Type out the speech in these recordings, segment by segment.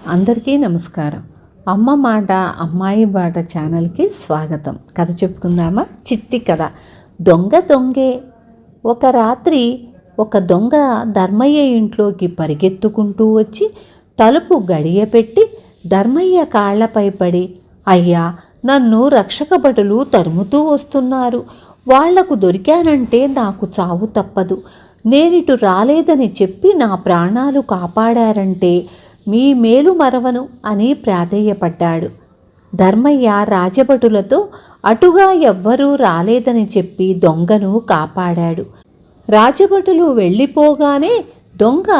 అందరికీ నమస్కారం. అమ్మ మాట అమ్మాయి బాట ఛానల్కి స్వాగతం. కథ చెప్పుకుందామా? చిట్టి కథ. దొంగ దొంగే. ఒక రాత్రి ఒక దొంగ ధర్మయ్య ఇంట్లోకి పరిగెత్తుకుంటూ వచ్చి తలుపు గడియ పెట్టి ధర్మయ్య కాళ్లపై పడి, అయ్యా, నన్ను రక్షక భటులు తరుముతూ వస్తున్నారు. వాళ్లకు దొరికానంటే నాకు చావు తప్పదు. నేనిటు రాలేదని చెప్పి నా ప్రాణాలు కాపాడారంటే మీ మేలు మరవను అని ప్రాధేయపడ్డాడు. ధర్మయ్య రాజభటులతో అటుగా ఎవ్వరూ రాలేదని చెప్పి దొంగను కాపాడాడు. రాజభటులు వెళ్ళిపోగానే దొంగ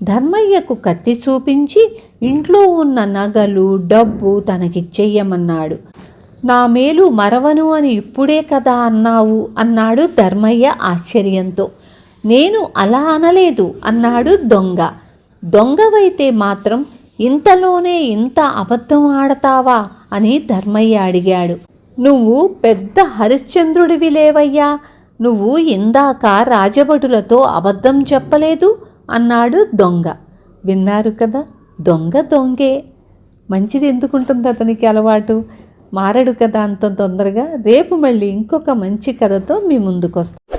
ధర్మయ్యకు కత్తి చూపించి ఇంట్లో ఉన్న నగలు, డబ్బు తనకిచ్చెయ్యమన్నాడు. నా మేలు మరవను అని ఇప్పుడే కదా అన్నావు అన్నాడు ధర్మయ్య ఆశ్చర్యంతో. నేను అలా అనలేదు అన్నాడు దొంగ. దొంగవైతే మాత్రం ఇంతలోనే ఇంత అబద్ధం ఆడతావా అని ధర్మయ్య అడిగాడు. నువ్వు పెద్ద హరిశ్చంద్రుడివి లేవయ్యా, నువ్వు ఇందాక రాజభటులతో అబద్ధం చెప్పలేదు అన్నాడు దొంగ. విన్నారు కదా, దొంగ దొంగే. మంచిది ఎందుకుంటుంది అతనికి అలవాటు, మారడు కదా అంత తొందరగా. రేపు మళ్ళీ ఇంకొక మంచి కథతో మీ ముందుకు వస్తాను.